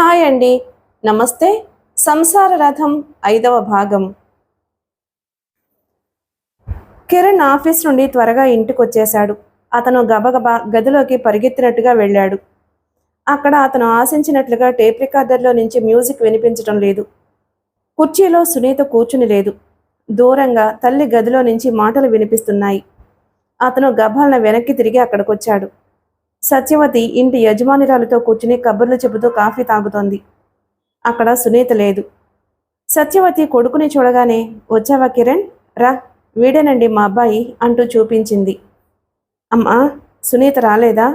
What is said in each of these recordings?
Hi అండి. నమస్తే. సంసార రథం 5వ భాగం. కిరణ్ ఆఫీస్ నుండి త్వరగా ఇంటికొచ్చేశాడు. అతను గబగబా గదిలోకి పరిగెత్తినట్టుగా వెళ్ళాడు. అక్కడ అతను ఆశించినట్లుగా టేప్ రికార్డర్లో నుంచి మ్యూజిక్ వినిపించడం లేదు. కుర్చీలో సునీత కూర్చుని లేదు. దూరంగా తల్లి గదిలో నుంచి మాటలు వినిపిస్తున్నాయి. అతను గభాలన వెనక్కి తిరిగి అక్కడికొచ్చాడు. సత్యవతి ఇంటి యజమానిరాలతో కూర్చుని కబుర్లు చెబుతూ కాఫీ తాగుతోంది. అక్కడ సునీత లేదు. సత్యవతి కొడుకుని చూడగానే, వచ్చావా కిరణ్? రా, వీడేనండి మా అబ్బాయి అంటూ చూపించింది. అమ్మా, సునీత రాలేదా?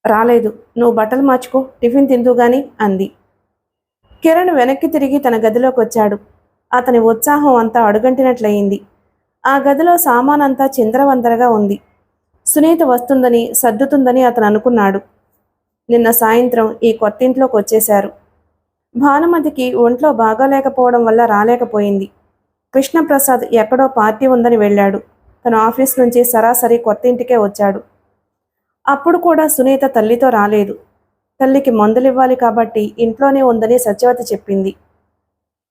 రాలేదు. నువ్వు బట్టలు మార్చుకో, టిఫిన్ తిందు గాని అంది. కిరణ్ వెనక్కి తిరిగి తన గదిలోకి వచ్చాడు. అతని ఉత్సాహం అంతా అడుగంటినట్లయింది. ఆ గదిలో సామానంతా చిందరవందరగా ఉంది. సునీత వస్తుందని, సర్దుతుందని అతను అనుకున్నాడు. నిన్న సాయంత్రం ఈ కొత్తింట్లోకి వచ్చేశారు. భానుమతికి ఒంట్లో బాగాలేకపోవడం వల్ల రాలేకపోయింది. కృష్ణప్రసాద్ ఎక్కడో పార్టీ ఉందని వెళ్ళాడు. తన ఆఫీస్ నుంచి సరాసరి కొత్తింటికే వచ్చాడు. అప్పుడు కూడా సునీత తల్లితో రాలేదు. తల్లికి మందులివ్వాలి కాబట్టి ఇంట్లోనే ఉందని సత్యవతి చెప్పింది.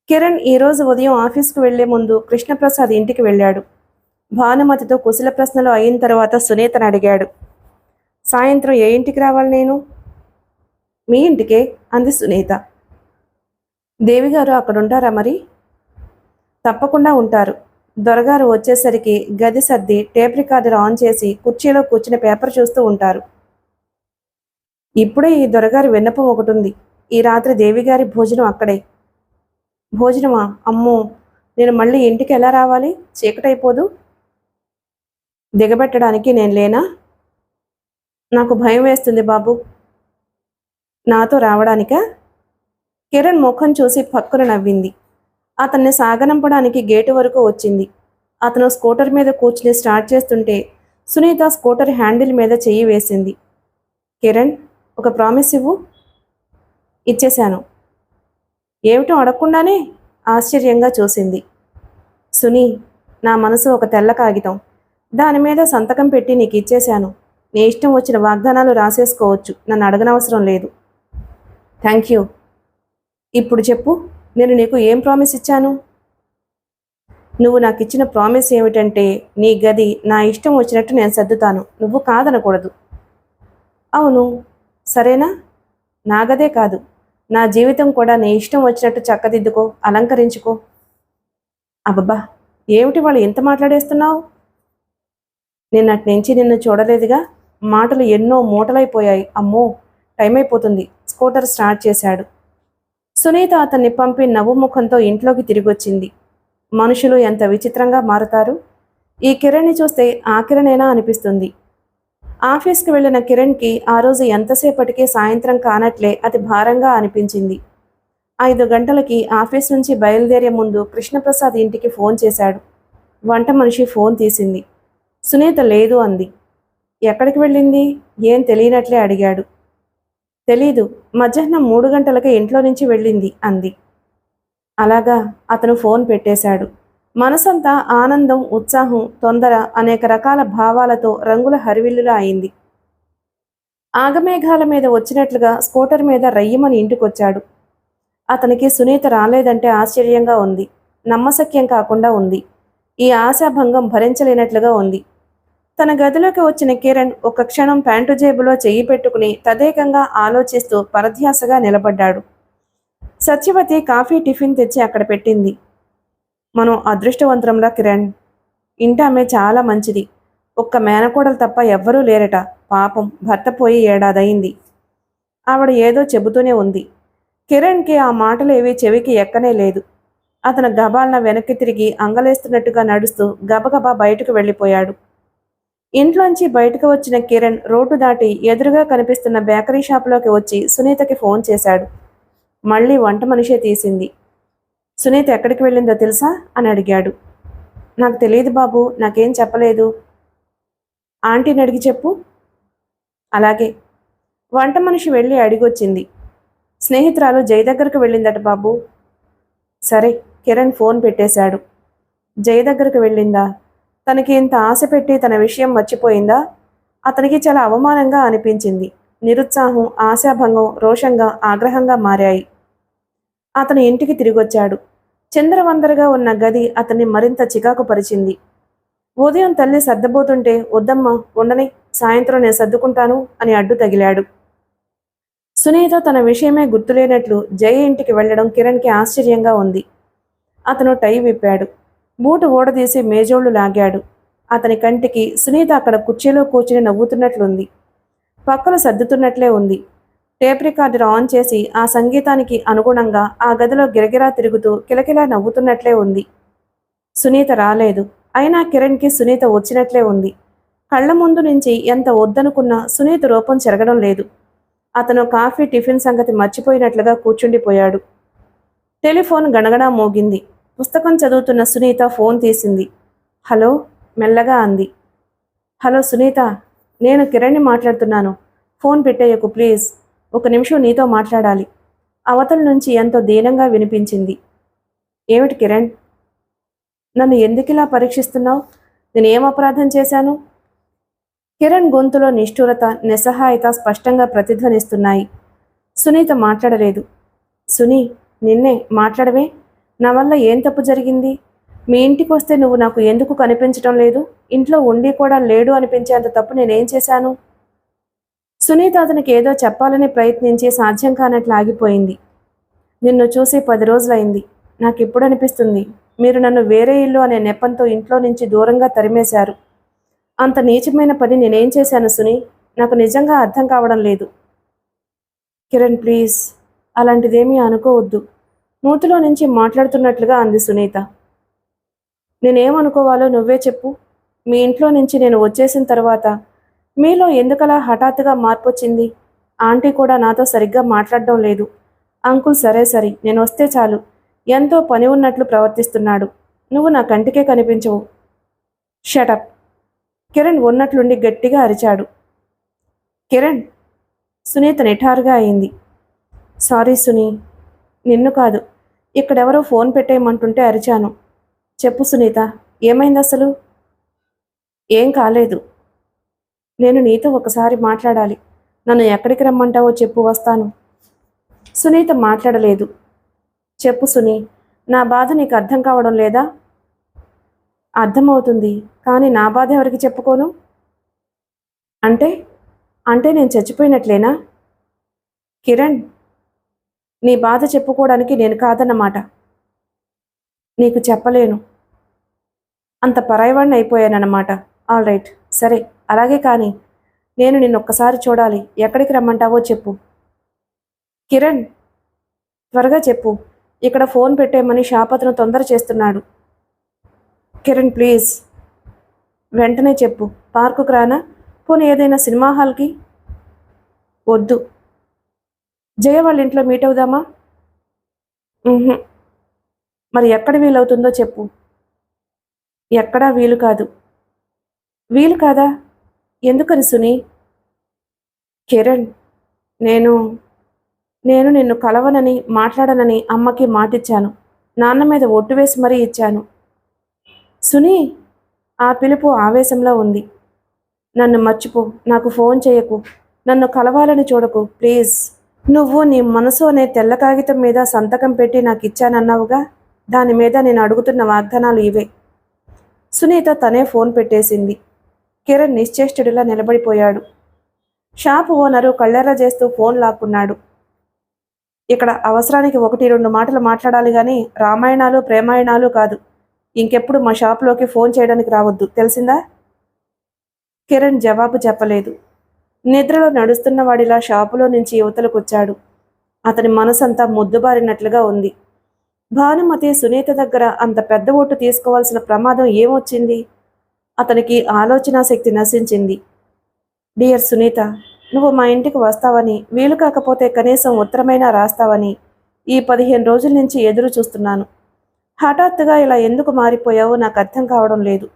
కిరణ్ ఈరోజు ఉదయం ఆఫీస్కు వెళ్లే ముందు కృష్ణప్రసాద్ ఇంటికి వెళ్ళాడు. భానుమతితో కుశల ప్రశ్నలు అయిన తర్వాత సునీతను అడిగాడు. సాయంత్రం ఏ ఇంటికి రావాలి నేను? మీ ఇంటికే అంది సునీత. దేవిగారు అక్కడుంటారా మరి? తప్పకుండా ఉంటారు. దొరగారు వచ్చేసరికి గది సర్ది టేప్ రికార్డర్ ఆన్ చేసి కుర్చీలో కూర్చుని పేపర్ చూస్తూ ఉంటారు. ఇప్పుడే ఈ దొరగారి విన్నపం ఒకటి ఉంది. ఈ రాత్రి దేవిగారి భోజనం అక్కడే. భోజనమా? అమ్మో, నేను మళ్ళీ ఇంటికి ఎలా రావాలి? చీకటైపోదు. దిగబెట్టడానికి నేను లేనా? నాకు భయం వేస్తుంది బాబు. నాతో రావడానికా? కిరణ్ ముఖం చూసి పక్కున నవ్వింది. అతన్ని సాగనంపడానికి గేటు వరకు వచ్చింది. అతను స్కూటర్ మీద కూర్చుని స్టార్ట్ చేస్తుంటే సునీత స్కూటర్ హ్యాండిల్ మీద చెయ్యి వేసింది. కిరణ్, ఒక ప్రామిస్ ఇవ్వు. ఇచ్చేశాను. ఏమిటో అడగకుండానే? ఆశ్చర్యంగా చూసింది. సునీ, నా మనసు ఒక తెల్ల కాగితం. దాని మీద సంతకం పెట్టి నీకు ఇచ్చేశాను. నీ ఇష్టం వచ్చిన వాగ్దానాలు రాసేసుకోవచ్చు. నన్ను అడగనవసరం లేదు. Thank you. ఇప్పుడు చెప్పు, నేను నీకు ఏం ప్రామిస్ ఇచ్చాను? నువ్వు నాకు ఇచ్చిన ప్రామిస్ ఏమిటంటే, నీ గది నా ఇష్టం వచ్చినట్టు నేను సర్దుతాను, నువ్వు కాదనకూడదు. అవును, సరేనా? నా గదే కాదు, నా జీవితం కూడా నీ ఇష్టం వచ్చినట్టు చక్కదిద్దుకో, అలంకరించుకో. అబ్బబ్బా, ఏమిటి వాళ్ళు ఎంత మాట్లాడేస్తున్నావు? నిన్నటి నుంచి నిన్ను చూడలేదుగా. మాటలు ఎన్నో మూటలైపోయాయి. అమ్మో, టైం అయిపోతుంది. స్కూటర్ స్టార్ట్ చేశాడు. సునీత అతన్ని పంపి నవ్వు ముఖంతో ఇంట్లోకి తిరిగొచ్చింది. మనుషులు ఎంత విచిత్రంగా మారుతారు. ఈ కిరణ్ని చూస్తే ఆ కిరణేనా అనిపిస్తుంది. ఆఫీస్కి వెళ్ళిన కిరణ్కి ఆ రోజు ఎంతసేపటికి సాయంత్రం కానట్లే అతి భారంగా అనిపించింది. 5 గంటలకి ఆఫీస్ నుంచి బయలుదేరే ముందు కృష్ణప్రసాద్ ఇంటికి ఫోన్ చేశాడు. వంట మనిషి ఫోన్ తీసింది. సునీత లేదు అంది. ఎక్కడికి వెళ్ళింది? ఏం తెలియనట్లే అడిగాడు. తెలీదు, మధ్యాహ్నం 3 గంటలకే ఇంట్లో నుంచి వెళ్ళింది అంది. అలాగా, అతను ఫోన్ పెట్టేశాడు. మనసంతా ఆనందం, ఉత్సాహం, తొందర, అనేక రకాల భావాలతో రంగుల హరివిల్లులా అయింది. ఆగమేఘాల మీద వచ్చినట్లుగా స్కూటర్ మీద రయ్యమని ఇంటికొచ్చాడు. అతనికి సునీత రాలేదంటే ఆశ్చర్యంగా ఉంది. నమ్మశక్యం కాకుండా ఉంది. ఈ ఆశాభంగం భరించలేనట్లుగా ఉంది. తన గదిలోకి వచ్చిన కిరణ్ ఒక క్షణం ప్యాంటు జేబులో చెయ్యి పెట్టుకుని తదేకంగా ఆలోచిస్తూ పరధ్యాసగా నిలబడ్డాడు. సత్యవతి కాఫీ, టిఫిన్ తెచ్చి అక్కడ పెట్టింది. మనం అదృష్టవంతురంలా కిరణ్. ఇంటామె చాలా మంచిది. ఒక్క మేనకోడలు తప్ప ఎవ్వరూ లేరట. పాపం, భర్త పోయి ఏడాదయింది. ఆవిడ ఏదో చెబుతూనే ఉంది. కిరణ్కి ఆ మాటలు ఏవి చెవికి ఎక్కనే లేదు. అతను గబాలన వెనక్కి తిరిగి అంగలేస్తున్నట్టుగా నడుస్తూ గబగబా బయటకు వెళ్ళిపోయాడు. ఇంట్లోంచి బయటకు వచ్చిన కిరణ్ రోడ్డు దాటి ఎదురుగా కనిపిస్తున్న బేకరీ షాపులోకి వచ్చి సునీతకి ఫోన్ చేశాడు. మళ్ళీ వంట మనిషే తీసింది. సునీత ఎక్కడికి వెళ్ళిందో తెలుసా అని అడిగాడు. నాకు తెలియదు బాబు, నాకేం చెప్పలేదు. ఆంటీని అడిగి చెప్పు. అలాగే. వంట మనిషి వెళ్ళి అడిగొచ్చింది. స్నేహితురాలు జయ దగ్గరకు వెళ్ళిందట బాబు. సరే, కిరణ్ ఫోన్ పెట్టేశాడు. జయ దగ్గరకు వెళ్ళిందా? తనకి ఇంత ఆశ పెట్టి తన విషయం మర్చిపోయిందా? అతనికి చాలా అవమానంగా అనిపించింది. నిరుత్సాహం, ఆశాభంగం రోషంగా, ఆగ్రహంగా మారాయి. అతను ఇంటికి తిరిగొచ్చాడు. చిందరవందరగా ఉన్న గది అతన్ని మరింత చికాకు పరిచింది. ఉదయం తల్లి సర్దబోతుంటే వద్దమ్మా ఉండని, సాయంత్రం నేను సర్దుకుంటాను అని అడ్డు తగిలాడు. సునీత తన విషయమే గుర్తులేనట్లు జయ ఇంటికి వెళ్లడం కిరణ్కి ఆశ్చర్యంగా ఉంది. అతను టై విప్పాడు. బూటు ఊడదీసి మేజోళ్లు లాగాడు. అతని కంటికి సునీత అక్కడ కుర్చీలో కూర్చుని నవ్వుతున్నట్లుంది. పక్కలు సర్దుతున్నట్లే ఉంది. టేప్ రికార్డర్ ఆన్ చేసి ఆ సంగీతానికి అనుగుణంగా ఆ గదిలో గిరగిరా తిరుగుతూ కిలకిలా నవ్వుతున్నట్లే ఉంది. సునీత రాలేదు. అయినా కిరణ్కి సునీత వచ్చినట్లే ఉంది. కళ్ల ముందు నుంచి ఎంత వద్దనుకున్నా సునీత రూపం చెరగడం లేదు. అతను కాఫీ, టిఫిన్ సంగతి మర్చిపోయినట్లుగా కూర్చుండిపోయాడు. టెలిఫోన్ గణగణా మోగింది. పుస్తకం చదువుతున్న సునీత ఫోన్ తీసింది. హలో మెల్లగా అంది. హలో సునీత, నేను కిరణ్ని మాట్లాడుతున్నాను. Phone పెట్టేయకు please. 1 నిమిషం నీతో మాట్లాడాలి. అవతల నుంచి ఎంతో దీనంగా వినిపించింది. ఏమిటి కిరణ్? నన్ను ఎందుకిలా పరీక్షిస్తున్నావు? నేనేం అపరాధం చేశాను? కిరణ్ గొంతులో నిష్ఠురత, నిస్సహాయత స్పష్టంగా ప్రతిధ్వనిస్తున్నాయి. సునీత మాట్లాడలేదు. సునీ, నిన్నే మాట్లాడవే. నా వల్ల ఏం తప్పు జరిగింది? మీ ఇంటికి వస్తే నువ్వు నాకు ఎందుకు కనిపించడం లేదు? ఇంట్లో ఉండి కూడా లేడు అనిపించేంత తప్పు నేనేం చేశాను? సునీత అతనికి ఏదో చెప్పాలని ప్రయత్నించి సాధ్యం కానట్లు ఆగిపోయింది. నిన్ను చూసి 10 రోజులైంది. నాకిప్పుడు అనిపిస్తుంది మీరు నన్ను వేరే ఇల్లు అనే నెపంతో ఇంట్లో నుంచి దూరంగా తరిమేశారు. అంత నీచమైన పని నేనేం చేశాను సునీ? నాకు నిజంగా అర్థం కావడం లేదు. కిరణ్ ప్లీజ్, అలాంటిదేమీ అనుకోవద్దు. నూతిలో నుంచి మాట్లాడుతున్నట్లుగా అంది సునీత. నేనేమనుకోవాలో నువ్వే చెప్పు. మీ ఇంట్లో నుంచి నేను వచ్చేసిన తర్వాత మీలో ఎందుకలా హఠాత్తుగా మార్పు వచ్చింది? ఆంటీ కూడా నాతో సరిగ్గా మాట్లాడడం లేదు. అంకుల్ సరే సరి, నేను వస్తే చాలు ఎంతో పని ఉన్నట్లు ప్రవర్తిస్తున్నాడు. నువ్వు నా కంటికే కనిపించవు. షటప్! కిరణ్ ఉన్నట్లుండి గట్టిగా అరిచాడు. కిరణ్! సునీత నిఠారుగా అయింది. సారీ సునీ, నిన్ను కాదు. ఇక్కడెవరో ఫోన్ పెట్టేయమంటుంటే అరిచాను. చెప్పు సునీత, ఏమైంది అసలు? ఏం కాలేదు. నేను నీతో ఒకసారి మాట్లాడాలి. నన్ను ఎక్కడికి రమ్మంటావో చెప్పు, వస్తాను. సునీత మాట్లాడలేదు. చెప్పు సునీ, నా బాధ నీకు అర్థం కావడం లేదా? అర్థమవుతుంది, కానీ నా బాధ ఎవరికి చెప్పుకోను? అంటే అంటే నేను చచ్చిపోయినట్లేనా? కిరణ్, నీ బాధ చెప్పుకోవడానికి నేను కాదన్నమాట. నీకు చెప్పలేను. అంత పరాయివాణ్ణి అయిపోయానన్నమాట. ఆల్ రైట్, సరే అలాగే కానీ నేను నిన్నొక్కసారి చూడాలి. ఎక్కడికి రమ్మంటావో చెప్పు. కిరణ్, త్వరగా చెప్పు. ఇక్కడ ఫోన్ పెట్టేయమని షాప్ అతను తొందర చేస్తున్నాడు. కిరణ్ ప్లీజ్, వెంటనే చెప్పు. పార్కుకు రానా? పోనీ ఏదైనా సినిమా హాల్కి? వద్దు. జయ వాళ్ళ ఇంట్లో మీట్ అవుదామా? మరి ఎక్కడ వీలవుతుందో చెప్పు. ఎక్కడా వీలు కాదు. వీలు కాదా? ఎందుకని సునీ? కిరణ్, నేను నేను నిన్ను కలవనని, మాట్లాడనని అమ్మకి మాటిచ్చాను. నాన్న మీద ఒట్టు వేసి మరీ ఇచ్చాను. సునీ, ఆ పిలుపు ఆవేశంలో ఉంది. నన్ను మర్చిపో. నాకు ఫోన్ చేయకు. నన్ను కలవాలని చూడకు ప్లీజ్. నువ్వు నీ మనసు అనే తెల్ల కాగితం మీద సంతకం పెట్టి నాకు ఇచ్చానన్నావుగా, దాని మీద నేను అడుగుతున్న వాగ్దానాలు ఇవే. సునీత తనే ఫోన్ పెట్టేసింది. కిరణ్ నిశ్చేష్టుడిలా నిలబడిపోయాడు. షాపు ఓనరు కళ్ళెర్ర చేస్తూ ఫోన్ లాక్కున్నాడు. ఇక్కడ అవసరానికి 1-2 మాటలు మాట్లాడాలి కానీ రామాయణాలు ప్రేమాయణాలు కాదు. ఇంకెప్పుడు మా షాపులోకి ఫోన్ చేయడానికి రావద్దు, తెలిసిందా? కిరణ్ జవాబు చెప్పలేదు. నిద్రలో నడుస్తున్న వాడిలా షాపులో నుంచి యువతలకొచ్చాడు. అతని మనసంతా ముద్దుబారినట్లుగా ఉంది. భానుమతి సునీత దగ్గర అంత పెద్ద ఓటు తీసుకోవాల్సిన ప్రమాదం ఏమొచ్చింది? అతనికి ఆలోచనా శక్తి నశించింది. డియర్ సునీత, నువ్వు మా ఇంటికి వస్తావని, వీలు కాకపోతే కనీసం ఉత్తరమైనా రాస్తావని ఈ 15 రోజుల నుంచి ఎదురు చూస్తున్నాను. హఠాత్తుగా ఇలా ఎందుకు మారిపోయావో నాకు అర్థం కావడం లేదు.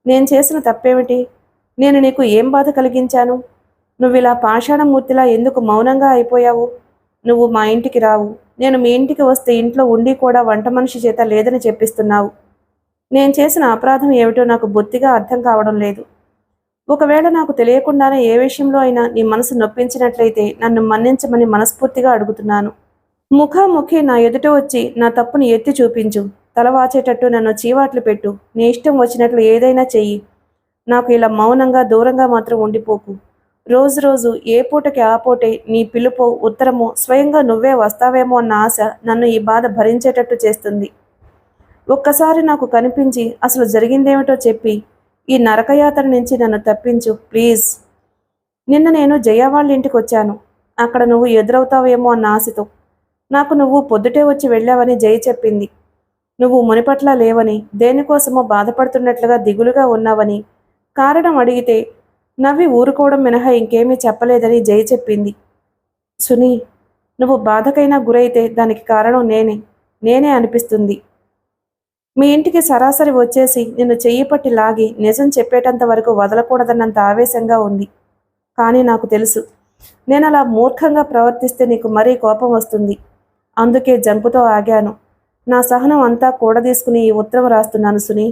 నేను చేసిన తప్పేమిటి? నేను నీకు ఏం బాధ కలిగించాను? నువ్విలా పాషాణమూర్తిలా ఎందుకు మౌనంగా అయిపోయావు? నువ్వు మా ఇంటికి రావు. నేను మీ ఇంటికి వస్తే ఇంట్లో ఉండి కూడా వంట మనిషి చేత లేదని చెప్పిస్తున్నావు. నేను చేసిన అపరాధం ఏమిటో నాకు బొత్తిగా అర్థం కావడం లేదు. ఒకవేళ నాకు తెలియకుండానే ఏ విషయంలో అయినా నీ మనసు నొప్పించినట్లయితే నన్ను మన్నించమని మనస్ఫూర్తిగా అడుగుతున్నాను. ముఖాముఖి నా ఎదుట వచ్చి నా తప్పుని ఎత్తి చూపించు. తల వాచేటట్టు నన్ను చీవాట్లు పెట్టు. నీ ఇష్టం వచ్చినట్లు ఏదైనా చెయ్యి. నాకు ఇలా మౌనంగా దూరంగా మాత్రం ఉండిపోకు. రోజు రోజు ఏ పూటకి ఆ పూటే నీ పిలుపో ఉత్తరమో స్వయంగా నువ్వే వస్తావేమో అన్న ఆశ నన్ను ఈ బాధ భరించేటట్టు చేస్తుంది. ఒక్కసారి నాకు కనిపించి అసలు జరిగిందేమిటో చెప్పి ఈ నరకయాతన నుంచి నన్ను తప్పించు ప్లీజ్. నిన్న నేను జయ వాళ్ళ ఇంటికి వచ్చాను. అక్కడ నువ్వు ఎదురవుతావేమో అన్న ఆశతో. నాకు నువ్వు పొద్దుటే వచ్చి వెళ్ళావని జయ చెప్పింది. నువ్వు మునిపట్లా లేవని, దేనికోసమో బాధపడుతున్నట్లుగా దిగులుగా ఉన్నావని, కారణం అడిగితే నవ్వి ఊరుకోవడం మినహా ఇంకేమీ చెప్పలేదని జయ చెప్పింది. సునీ, నువ్వు బాధకైనా గురైతే దానికి కారణం నేనే అనిపిస్తుంది. మీ ఇంటికి సరాసరి వచ్చేసి నిన్ను చెయ్యి పట్టి లాగి నిజం చెప్పేటంత వరకు వదలకూడదన్నంత ఆవేశంగా ఉంది. కానీ నాకు తెలుసు, నేను అలా మూర్ఖంగా ప్రవర్తిస్తే నీకు మరీ కోపం వస్తుంది. అందుకే జంకుతో ఆగాను. నా సహనం అంతా కూడదీసుకుని ఈ ఉత్తరం రాస్తున్నాను సునీ.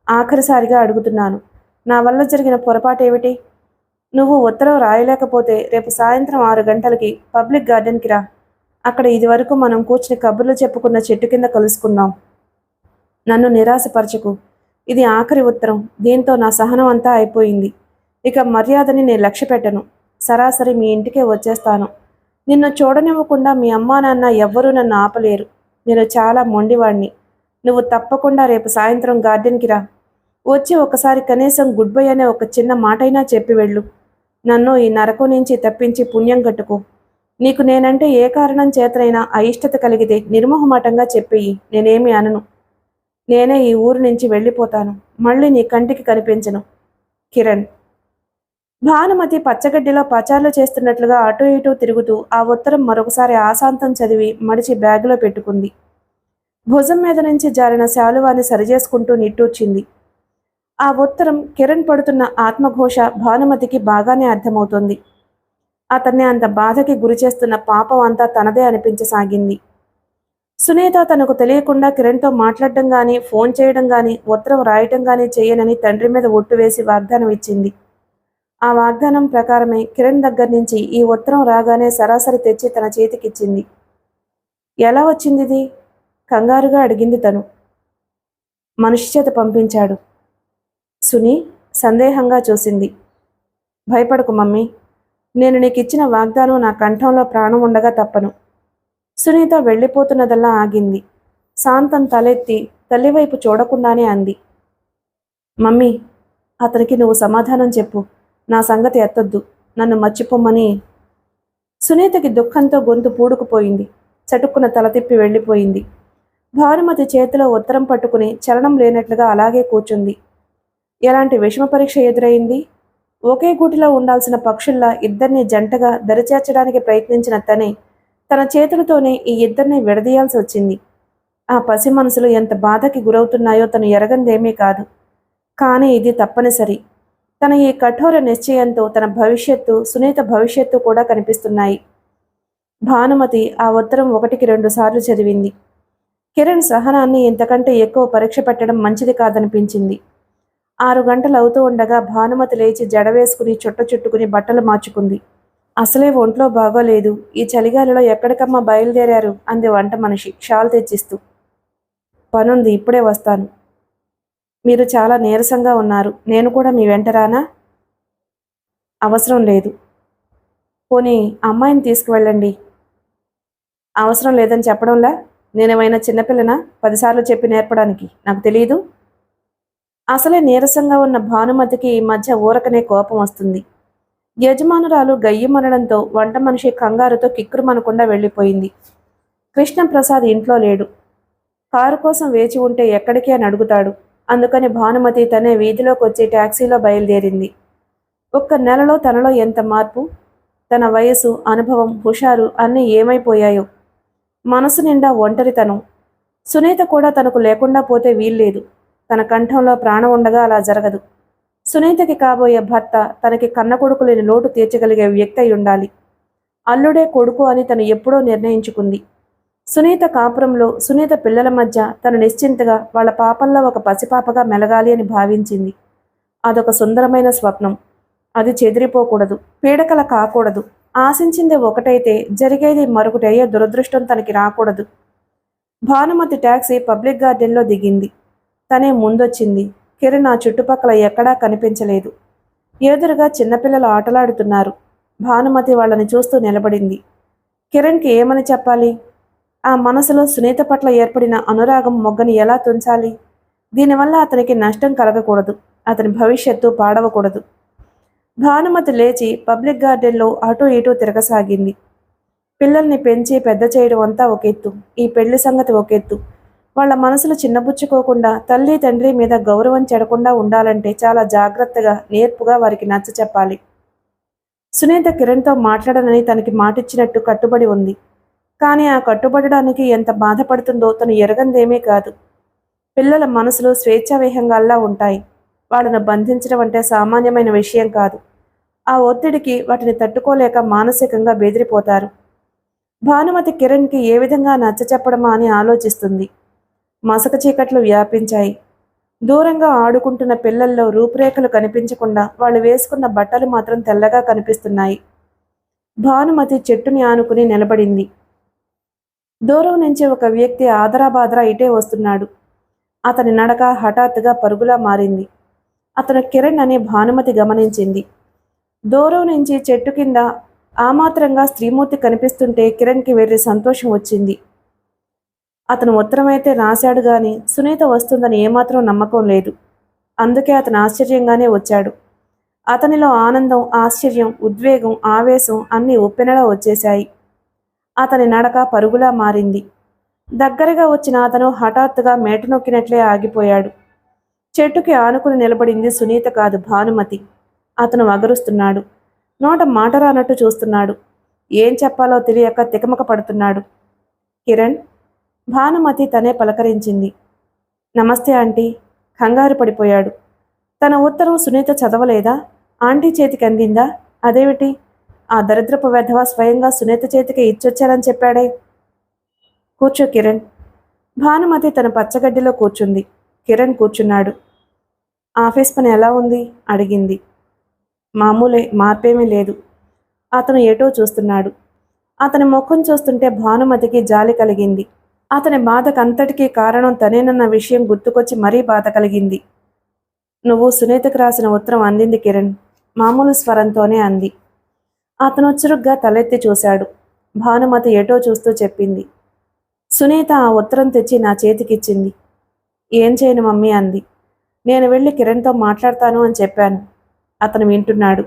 ఆఖరిసారిగా అడుగుతున్నాను, నా వల్ల జరిగిన పొరపాటు ఏమిటి? నువ్వు ఉత్తరం రాయలేకపోతే రేపు సాయంత్రం 6 గంటలకి పబ్లిక్ గార్డెన్కి రా. అక్కడ ఇదివరకు మనం కూర్చుని కబుర్లు చెప్పుకున్న చెట్టు కింద కలుసుకుందాం. నన్ను నిరాశపరచకు. ఇది ఆఖరి ఉత్తరం. దీంతో నా సహనం అంతా అయిపోయింది. ఇక మర్యాదని నేను లక్ష్య పెట్టను. సరాసరి మీ ఇంటికే వచ్చేస్తాను. నిన్ను చూడనివ్వకుండా మీ అమ్మా నాన్న ఎవ్వరూ నన్ను ఆపలేరు. నేను చాలా మొండివాణ్ణి. నువ్వు తప్పకుండా రేపు సాయంత్రం గార్డెన్కి రా. వచ్చి ఒకసారి కనీసం గుడ్ బై అనే ఒక చిన్న మాటైనా చెప్పి వెళ్ళు. నన్ను ఈ నరకం నుంచి తప్పించి పుణ్యం కట్టుకో. నీకు నేనంటే ఏ కారణం చేతనైనా అయిష్టత కలిగితే నిర్మోహమాటంగా చెప్పేయి. నేనేమి అనను. నేనే ఈ ఊరు నుంచి వెళ్ళిపోతాను. మళ్ళీ నీ కంటికి కనిపించను. కిరణ్. భానుమతి పచ్చగడ్డిలో పచార్లు చేస్తున్నట్లుగా అటూ ఇటూ తిరుగుతూ ఆ ఉత్తరం మరొకసారి ఆశాంతం చదివి మడిచి బ్యాగులో పెట్టుకుంది. భుజం మీద నుంచి జారిన శాలువాని సరిచేసుకుంటూ నిట్టూర్చింది. ఆ ఉత్తరం కిరణ్ పడుతున్న ఆత్మఘోష భానుమతికి బాగానే అర్థమవుతోంది. అతన్ని అంత బాధకి గురిచేస్తున్న పాపం అంతా తనదే అనిపించసాగింది. సునీత తనకు తెలియకుండా కిరణ్తో మాట్లాడడం కానీ, ఫోన్ చేయడం కానీ, ఉత్తరం రాయటం కానీ చేయనని తండ్రి మీద ఒట్టు వేసి వాగ్దానం ఇచ్చింది. ఆ వాగ్దానం ప్రకారమే కిరణ్ దగ్గర నుంచి ఈ ఉత్తరం రాగానే సరాసరి తెచ్చి తన చేతికిచ్చింది. ఎలా వచ్చిందిది? కంగారుగా అడిగింది తను. మనిషి చేత పంపించాడు. సునీ సందేహంగా చూసింది. భయపడకు మమ్మీ. నేను నీకిచ్చిన వాగ్దానం నా కంఠంలో ప్రాణం ఉండగా తప్పను. సునీత వెళ్ళిపోతున్నదల్లా ఆగింది. శాంతం తలెత్తి తల్లివైపు చూడకుండానే అంది. మమ్మీ, అతనికి నువ్వు సమాధానం చెప్పు. నా సంగతి ఎత్తొద్దు. నన్ను మర్చిపోమ్మని. సునీతకి దుఃఖంతో గొంతు పూడుకుపోయింది. చటుక్కున తల తిప్పి వెళ్ళిపోయింది. భానుమతి చేతిలో ఉత్తరం పట్టుకుని చలనం లేనట్లుగా అలాగే కూర్చుంది. ఎలాంటి విషమ పరీక్ష ఎదురైంది? ఒకే గూటిలో ఉండాల్సిన పక్షుల్లా ఇద్దరిని జంటగా దరిచేర్చడానికి ప్రయత్నించిన తన చేతులతోనే ఈ ఇద్దరిని విడదీయాల్సి వచ్చింది. ఆ పసి మనసులు ఎంత బాధకి గురవుతున్నాయో తను ఎరగందేమీ కాదు. కానీ ఇది తప్పనిసరి. తన ఈ కఠోర నిశ్చయంతో తన భవిష్యత్తు, సునీత భవిష్యత్తు కూడా కనిపిస్తున్నాయి. భానుమతి ఆ ఉత్తరం 1కి 2 సార్లు చదివింది. కిరణ్ సహనాన్ని ఇంతకంటే ఎక్కువ పరీక్ష పెట్టడం మంచిది కాదనిపించింది. 6 గంటలు అవుతూ ఉండగా భానుమతి లేచి జడ వేసుకుని చుట్టుకుని బట్టలు మార్చుకుంది. అసలే ఒంట్లో బాగోలేదు. ఈ చలిగాలిలో ఎక్కడికమ్మా బయలుదేరారు అంది వంట మనిషి షాల్ తెచ్చిస్తూ. పనుంది, ఇప్పుడే వస్తాను. మీరు చాలా నీరసంగా ఉన్నారు. నేను కూడా మీ వెంట రానా? అవసరం లేదు. పోనీ అమ్మాయిని తీసుకువెళ్ళండి. అవసరం లేదని చెప్పడంలా? నేనేమైనా చిన్నపిల్లనా 10 సార్లు చెప్పి నేర్పడానికి? నాకు తెలీదు. అసలే నీరసంగా ఉన్న భానుమతికి ఈ మధ్య ఊరకనే కోపం వస్తుంది. యజమానురాలు గయ్యమనడంతో వంట మనిషి కంగారుతో కిక్కురుమనకుండా వెళ్ళిపోయింది. కృష్ణప్రసాద్ ఇంట్లో లేడు. కారు కోసం వేచి ఉంటే ఎక్కడికి అని అడుగుతాడు. అందుకని భానుమతి తనే వీధిలోకి వచ్చి ట్యాక్సీలో బయలుదేరింది. 1 నెలలో తనలో ఎంత మార్పు! తన వయసు, అనుభవం, హుషారు అన్నీ ఏమైపోయాయో. మనసు నిండా ఒంటరితనం. సునీత కూడా తనకు లేకుండా పోతే వీల్లేదు. తన కంఠంలో ప్రాణం ఉండగా అలా జరగదు. సునీతకి కాబోయే భర్త తనకి కన్న కొడుకు లేని లోటు తీర్చగలిగే వ్యక్తి అయి ఉండాలి. అల్లుడే కొడుకు అని తను ఎప్పుడో నిర్ణయించుకుంది. సునీత కాపురంలో, సునీత పిల్లల మధ్య తను నిశ్చింతగా వాళ్ళ పాపల్లో ఒక పసిపాపగా మెలగాలి అని భావించింది. అదొక సుందరమైన స్వప్నం. అది చెదిరిపోకూడదు, పీడకల కాకూడదు. ఆశించింది ఒకటైతే జరిగేది మరొకటి అయ్యే దురదృష్టం తనకి రాకూడదు. భానుమతి టాక్సీ పబ్లిక్ గార్డెన్లో దిగింది. తనే ముందొచ్చింది. కిరణ్ ఆ చుట్టుపక్కల ఎక్కడా కనిపించలేదు. ఎదురుగా చిన్నపిల్లలు ఆటలాడుతున్నారు. భానుమతి వాళ్ళని చూస్తూ నిలబడింది. కిరణ్కి ఏమని చెప్పాలి? ఆ మనసులో సునీత పట్ల ఏర్పడిన అనురాగం మొగ్గని ఎలా తుంచాలి? దీనివల్ల అతనికి నష్టం కలగకూడదు, అతని భవిష్యత్తు పాడవకూడదు. భానుమతి లేచి పబ్లిక్ గార్డెన్లో అటూ ఇటూ తిరగసాగింది. పిల్లల్ని పెంచి పెద్ద చేయడం అంతా ఒక ఎత్తు, ఈ పెళ్లి సంగతి ఒక ఎత్తు. వాళ్ళ మనసులు చిన్నబుచ్చుకోకుండా, తల్లి తండ్రి మీద గౌరవం చెడకుండా ఉండాలంటే చాలా జాగ్రత్తగా, నేర్పుగా వారికి నచ్చ చెప్పాలి. సునీత కిరణ్తో మాట్లాడనని తనకి మాటిచ్చినట్టు కట్టుబడి ఉంది. కానీ ఆ కట్టుబడడానికి ఎంత బాధపడుతుందో తను ఎరగందేమీ కాదు. పిల్లల మనసులు స్వేచ్ఛావిహంగాల్లా ఉంటాయి. వాళ్ళను బంధించడం అంటే సామాన్యమైన విషయం కాదు. ఆ ఒత్తిడికి వాటిని తట్టుకోలేక మానసికంగా బెదిరిపోతారు. భానుమతి కిరణ్కి ఏ విధంగా నచ్చ చెప్పడమా అని ఆలోచిస్తుంది. మసక చీకట్లు వ్యాపించాయి. దూరంగా ఆడుకుంటున్న పిల్లల్లో రూపురేఖలు కనిపించకుండా వాళ్ళు వేసుకున్న బట్టలు మాత్రం తెల్లగా కనిపిస్తున్నాయి. భానుమతి చెట్టుని ఆనుకుని నిలబడింది. దూరం నుంచి ఒక వ్యక్తి ఆదరాబాదరా ఇటే వస్తున్నాడు. అతని నడక హఠాత్తుగా పరుగులా మారింది. అతను కిరణ్ అని భానుమతి గమనించింది. దూరం నుంచి చెట్టు కింద ఆమాత్రంగా స్త్రీమూర్తి కనిపిస్తుంటే కిరణ్కి వెర్రి సంతోషం వచ్చింది. అతను ఉత్తరమైతే రాశాడు గాని సునీత వస్తుందని ఏమాత్రం నమ్మకం లేదు. అందుకే అతను ఆశ్చర్యంగానే వచ్చాడు. అతనిలో ఆనందం, ఆశ్చర్యం, ఉద్వేగం, ఆవేశం అన్నీ ఉప్పెనలా వచ్చేశాయి. అతని నడక పరుగులా మారింది. దగ్గరగా వచ్చిన అతను హఠాత్తుగా మేట నొక్కినట్లే ఆగిపోయాడు. చెట్టుకి ఆనుకుని నిలబడింది సునీత కాదు, భానుమతి. అతను వగరుస్తున్నాడు. నోట మాట రానట్టు చూస్తున్నాడు. ఏం చెప్పాలో తెలియక తికమక పడుతున్నాడు. కిరణ్, భానుమతి తనే పలకరించింది. నమస్తే ఆంటీ. కంగారు పడిపోయాడు. తన ఉత్తరం సునీత చదవలేదా? ఆంటీ చేతికి అందిందా? అదేమిటి? ఆ దరిద్రపు వెధవ స్వయంగా సునీత చేతికి ఇచ్చొచ్చారని చెప్పాడే. కూర్చో కిరణ్. భానుమతి తన పచ్చగడ్డిలో కూర్చుంది. కిరణ్ కూర్చున్నాడు. ఆఫీస్ పని ఎలా ఉంది? అడిగింది. మామూలే, మార్పేమీ లేదు. అతను ఏటో చూస్తున్నాడు. అతని ముఖం చూస్తుంటే భానుమతికి జాలి కలిగింది. అతని బాధకంతటికీ కారణం తనేనన్న విషయం గుర్తుకొచ్చి మరీ బాధ కలిగింది. నువ్వు సునీతకు రాసిన ఉత్తరం అందింది కిరణ్, మామూలు స్వరంతోనే అంది. అతను చురుగ్గా తలెత్తి చూశాడు. భానుమతి ఏటో చూస్తూ చెప్పింది. సునీత ఆ ఉత్తరం తెచ్చి నా చేతికిచ్చింది. ఏం చేయను మమ్మీ అంది. నేను వెళ్ళి కిరణ్తో మాట్లాడతాను అని చెప్పాను. అతను వింటున్నాడు.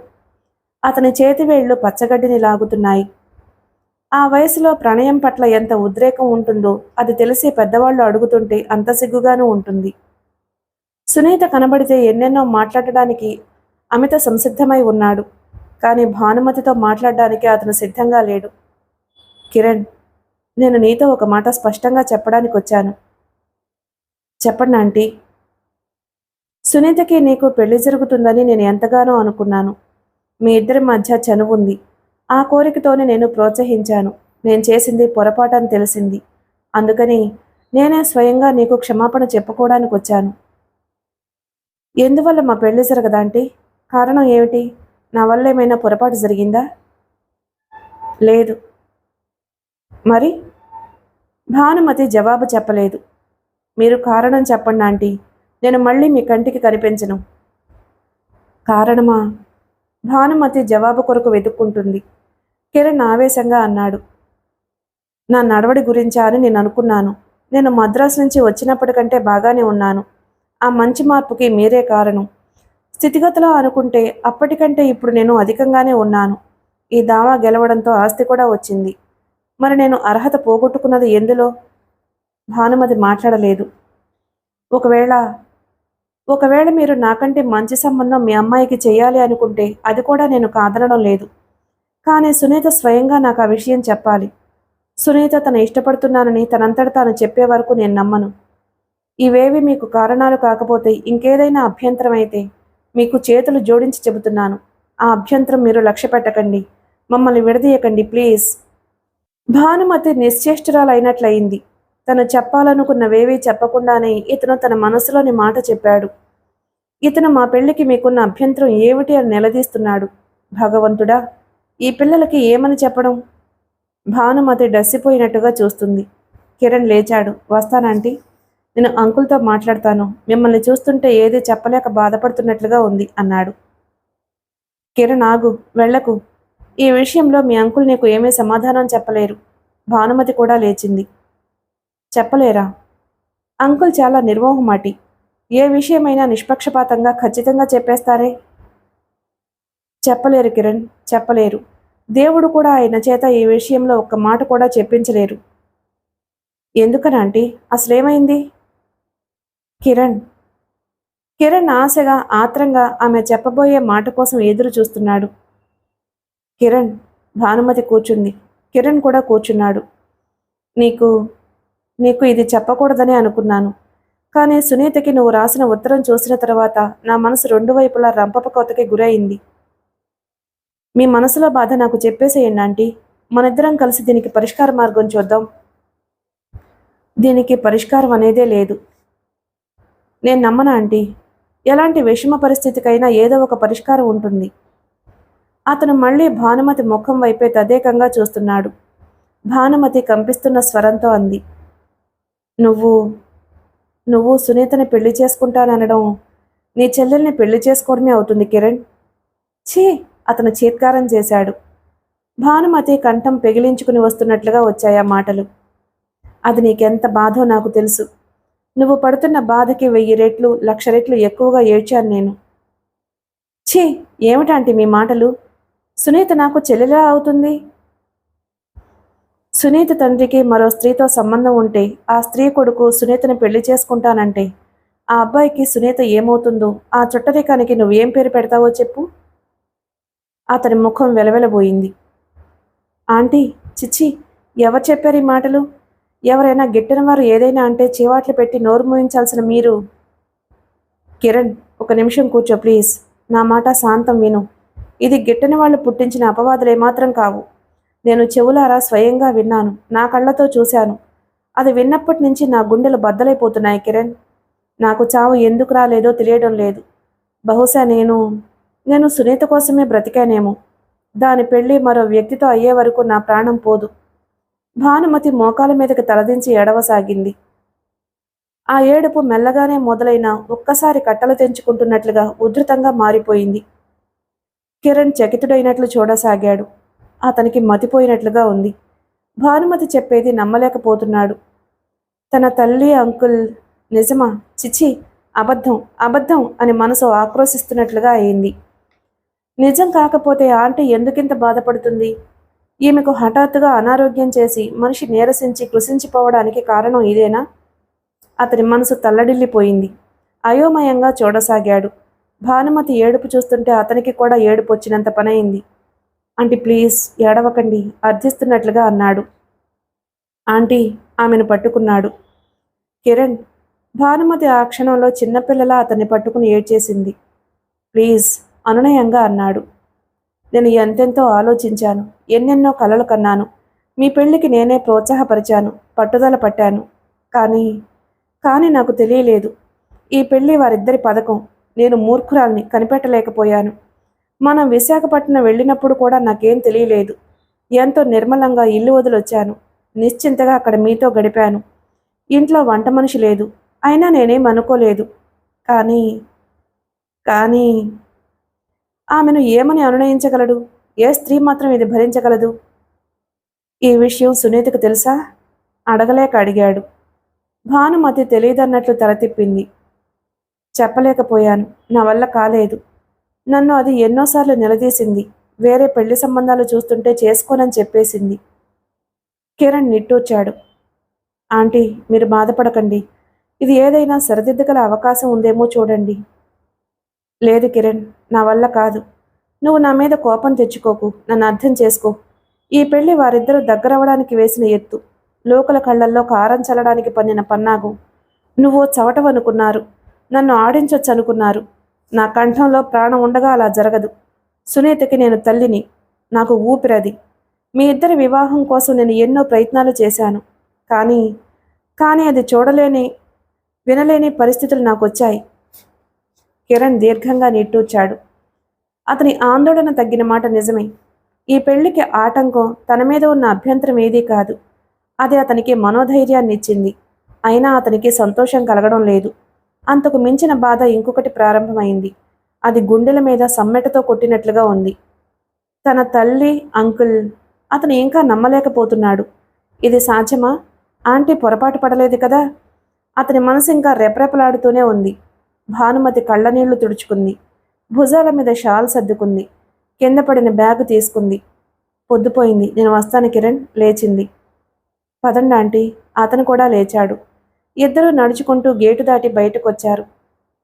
అతని చేతివేళ్లు పచ్చగడ్డిని లాగుతున్నాయి. ఆ వయసులో ప్రణయం పట్ల ఎంత ఉద్రేకం ఉంటుందో అది తెలిసి పెద్దవాళ్ళు అడుగుతుంటే అంత సిగ్గుగానూ ఉంటుంది. సునీత కనబడితే ఎన్నెన్నో మాట్లాడడానికి అమిత సంసిద్ధమై ఉన్నాడు. కానీ భానుమతితో మాట్లాడడానికి అతను సిద్ధంగా లేడు. కిరణ్, నేను నీతో ఒక మాట స్పష్టంగా చెప్పడానికి వచ్చాను. చెప్పండి ఆంటీ. సునీతకి నీకు పెళ్లి జరుగుతుందని నేను ఎంతగానో అనుకున్నాను. మీ ఇద్దరి మధ్య చనువుంది. ఆ కోరికతోనే నేను ప్రోత్సహించాను. నేను చేసింది పొరపాటని తెలిసింది. అందుకని నేనే స్వయంగా నీకు క్షమాపణ చెప్పుకోవడానికి వచ్చాను. ఎందువల్ల మా పెళ్లి జరగదాంటీ? కారణం ఏమిటి? నా వల్ల ఏమైనా పొరపాటు జరిగిందా? లేదు. మరి? భానుమతి జవాబు చెప్పలేదు. మీరు కారణం చెప్పండి ఆంటీ. నేను మళ్ళీ మీ కంటికి కనిపించను. కారణమా? భానుమతి జవాబు కొరకు వెతుక్కుంటుంది. కిరణ్ ఆవేశంగా అన్నాడు. నా నడవడి గురించా అని నేను అనుకున్నాను. నేను మద్రాసు నుంచి వచ్చినప్పటికంటే బాగానే ఉన్నాను. ఆ మంచి మార్పుకి మీరే కారణం. స్థితిగతులో అనుకుంటే అప్పటికంటే ఇప్పుడు నేను అధికంగానే ఉన్నాను. ఈ దావా గెలవడంతో ఆస్తి కూడా వచ్చింది. మరి నేను అర్హత పోగొట్టుకున్నది ఎందులో? భానుమతి మాట్లాడలేదు. ఒకవేళ మీరు నాకంటే మంచి సంబంధం మీ అమ్మాయికి చేయాలి అనుకుంటే అది కూడా నేను కాదనడం లేదు. కానీ సునీత స్వయంగా నాకు ఆ విషయం చెప్పాలి. సునీత తను ఇష్టపడుతున్నానని తనంతట తాను చెప్పే వరకు నేను నమ్మను. ఇవేవి మీకు కారణాలు కాకపోతే ఇంకేదైనా అభ్యంతరం అయితే మీకు చేతులు జోడించి చెబుతున్నాను. ఆ అభ్యంతరం మీరు లక్ష్య పెట్టకండి. మమ్మల్ని విడదీయకండి ప్లీజ్. భానుమతి నిశ్చేష్టురాలైనట్లయింది. తను చెప్పాలనుకున్నవేవీ చెప్పకుండానే ఇతను తన మనసులోని మాట చెప్పాడు. ఇతను మా పెళ్లికి మీకున్న అభ్యంతరం ఏమిటి అని నిలదీస్తున్నాడు. భగవంతుడా, ఈ పిల్లలకి ఏమని చెప్పడం? భానుమతి డస్సిపోయినట్టుగా చూస్తుంది. కిరణ్ లేచాడు. వస్తానంటీ, నేను అంకుల్తో మాట్లాడతాను. మిమ్మల్ని చూస్తుంటే ఏది చెప్పలేక బాధపడుతున్నట్లుగా ఉంది అన్నాడు. కిరణ్ ఆగు, వెళ్లకు. ఈ విషయంలో మీ అంకుల్ నీకు ఏమీ సమాధానం చెప్పలేరు. భానుమతి కూడా లేచింది. చెప్పలేరా? అంకుల్ చాలా నిర్మోహమాటి. ఏ విషయమైనా నిష్పక్షపాతంగా ఖచ్చితంగా చెప్పేస్తారే. చెప్పలేరు కిరణ్, చెప్పలేరు. దేవుడు కూడా ఆయన చేత ఈ విషయంలో ఒక్క మాట కూడా చెప్పించలేరు. ఎందుకనంటీ? అసలేమైంది? కిరణ్ కిరణ్ ఆశగా, ఆత్రంగా ఆమె చెప్పబోయే మాట కోసం ఎదురు చూస్తున్నాడు. కిరణ్, భానుమతి కూర్చుంది. కిరణ్ కూడా కూర్చున్నాడు. నీకు నీకు ఇది చెప్పకూడదని అనుకున్నాను. కానీ సునీతకి నువ్వు రాసిన ఉత్తరం చూసిన తర్వాత నా మనసు రెండు వైపులా రంపపు కోతకి గురైంది. మీ మనసులో బాధ నాకు చెప్పేసేయండి ఆంటీ. మనిద్దరం కలిసి దీనికి పరిష్కార మార్గం చూద్దాం. దీనికి పరిష్కారం అనేదే లేదు. నేను నమ్మను ఆంటీ. ఎలాంటి విషమ పరిస్థితికైనా ఏదో ఒక పరిష్కారం ఉంటుంది. అతను మళ్ళీ భానుమతి ముఖం వైపే తదేకంగా చూస్తున్నాడు. భానుమతి కంపిస్తున్న స్వరంతో అంది, నువ్వు సునీతని పెళ్లి చేసుకుంటాననడం నీ చెల్లెల్ని పెళ్లి చేసుకోవడమే అవుతుంది కిరణ్. ఛీ! అతను చీత్కారం చేశాడు. భానుమతి కంఠం పెగిలించుకుని వస్తున్నట్లుగా వచ్చాయి ఆ మాటలు. అది నీకెంత బాధో నాకు తెలుసు. నువ్వు పడుతున్న బాధకి 1000 రెట్లు 1,00,000 రెట్లు ఎక్కువగా ఏడ్చాను నేను. ఛీ! ఏమిటంటే మీ మాటలు? సునీత నాకు చెల్లెలా అవుతుంది? సునీత తండ్రికి మరో స్త్రీతో సంబంధం ఉంటే ఆ స్త్రీ కొడుకు సునీతని పెళ్లి చేసుకుంటానంటే ఆ అబ్బాయికి సునీత ఏమవుతుందో, ఆ చుట్టరికానికి నువ్వేం పేరు పెడతావో చెప్పు. అతని ముఖం వెలవెలబోయింది. ఆంటీ, చిచ్చి, ఎవరు చెప్పారు ఈ మాటలు? ఎవరైనా గిట్టిన వారు ఏదైనా అంటే చీవాట్లు పెట్టి నోరు మూయించాల్సిన మీరు. కిరణ్, ఒక నిమిషం కూర్చో ప్లీజ్. నా మాట శాంతం విను. ఇది గిట్టని వాళ్ళు పుట్టించిన అపవాదులే మాత్రం కావు. నేను చెవులారా స్వయంగా విన్నాను, నా కళ్ళతో చూశాను. అది విన్నప్పటి నుంచి నా గుండెలు బద్దలైపోతున్నాయి కిరణ్. నాకు చావు ఎందుకు రాలేదో తెలియడం లేదు. బహుశా నేను సునీత కోసమే బ్రతికానేమో. దాని పెళ్లి మరో వ్యక్తితో అయ్యే వరకు నా ప్రాణం పోదు. భానుమతి మోకాల మీదకి తలదించి ఏడవసాగింది. ఆ ఏడుపు మెల్లగానే మొదలైన ఒక్కసారి కట్టలు తెంచుకుంటున్నట్లుగా ఉధృతంగా మారిపోయింది. కిరణ్ చకితుడైనట్లు చూడసాగాడు. అతనికి మతిపోయినట్లుగా ఉంది. భానుమతి చెప్పేది నమ్మలేకపోతున్నాడు. తన తల్లి, అంకుల్ నిజమా? చిచి, అబద్ధం, అబద్ధం అని మనసు ఆక్రోశిస్తున్నట్లుగా అయింది. నిజం కాకపోతే ఆంటీ ఎందుకింత బాధపడుతుంది? ఈమెకు హఠాత్తుగా అనారోగ్యం చేసి మనిషి నీరసించి కృషించిపోవడానికి కారణం ఇదేనా? అతని మనసు తల్లడిల్లిపోయింది. అయోమయంగా చూడసాగాడు. భానుమతి ఏడుపు చూస్తుంటే అతనికి కూడా ఏడుపు వచ్చినంత పనయింది. ఆంటీ ప్లీజ్ ఏడవకండి, అర్థిస్తున్నట్లుగా అన్నాడు. ఆంటీ, ఆమెను పట్టుకున్నాడు. కిరణ్, భానుమతి ఆ క్షణంలో చిన్నపిల్లలా అతన్ని పట్టుకుని ఏడ్చేసింది. ప్లీజ్, అనునయంగా అన్నాడు. నేను ఎంతెంతో ఆలోచించాను, ఎన్నెన్నో కలలు కన్నాను. మీ పెళ్లికి నేనే ప్రోత్సాహపరిచాను, పట్టుదల పట్టాను. కానీ నాకు తెలియలేదు. ఈ పెళ్లి వారిద్దరి పథకం. నేను మూర్ఖురాల్ని, కనిపెట్టలేకపోయాను. మనం విశాఖపట్నం వెళ్ళినప్పుడు కూడా నాకేం తెలియలేదు. ఎంతో నిర్మలంగా ఇల్లు వదిలొచ్చాను. నిశ్చింతగా అక్కడ మీతో గడిపాను. ఇంట్లో వంట మనిషి లేదు. అయినా నేనేం అనుకోలేదు. కానీ ఆమెను ఏమని అనునయించగలడు? ఏ స్త్రీ మాత్రం ఇది భరించగలదు? ఈ విషయం సునీతకు తెలుసా? అడగలేక అడిగాడు. భానుమతి తెలియదన్నట్లు తల తిప్పింది. చెప్పలేకపోయాను, నా వల్ల కాలేదు. నన్ను అది ఎన్నోసార్లు నిలదీసింది. వేరే పెళ్లి సంబంధాలు చూస్తుంటే చేసుకోనని చెప్పేసింది. కిరణ్ నిట్టూర్చాడు. ఆంటీ, మీరు బాధపడకండి. ఇది ఏదైనా సరిదిద్దగల అవకాశం ఉందేమో చూడండి. లేదు కిరణ్, నా వల్ల కాదు. నువ్వు నా మీద కోపం తెచ్చుకోకు, నన్ను అర్థం చేసుకో. ఈ పెళ్లి వారిద్దరూ దగ్గరవడానికి వేసిన ఎత్తు, లోకల కళ్ళల్లో కారం చల్లడానికి పన్నిన పన్నాగు. నువ్వు చవటవనుకున్నారు, నన్ను ఆడించొచ్చు అనుకున్నారు. నా కంఠంలో ప్రాణం ఉండగా అలా జరగదు. సునీతకి నేను తల్లిని, నాకు ఊపిరది. మీ ఇద్దరి వివాహం కోసం నేను ఎన్నో ప్రయత్నాలు చేశాను. కానీ అది చూడలేని, వినలేని పరిస్థితులు నాకు వచ్చాయి. కిరణ్ దీర్ఘంగా నిట్టూర్చాడు. అతని ఆందోళన తగ్గిన మాట నిజమే. ఈ పెళ్లికి ఆటంకం తన మీద ఉన్న అభ్యంతరం ఏదీ కాదు. అది అతనికి మనోధైర్యాన్నిచ్చింది. అయినా అతనికి సంతోషం కలగడం లేదు. అంతకు మించిన బాధ ఇంకొకటి ప్రారంభమైంది. అది గుండెల మీద సమ్మెటతో కొట్టినట్లుగా ఉంది. తన తల్లి, అంకుల్, అతను ఇంకా నమ్మలేకపోతున్నాడు. ఇది సాధ్యమా? ఆంటీ పొరపాటు పడలేదు కదా? అతని మనసు ఇంకా రెపరెపలాడుతూనే ఉంది. భానుమతి కళ్ళనీళ్లు తుడుచుకుంది. భుజాల మీద షాల్ సర్దుకుంది. కింద పడిన బ్యాగు తీసుకుంది. పొద్దుపోయింది, నేను వస్తాను కిరణ్. లేచింది. పదండి ఆంటీ. అతను కూడా లేచాడు. ఇద్దరూ నడుచుకుంటూ గేటు దాటి బయటకొచ్చారు.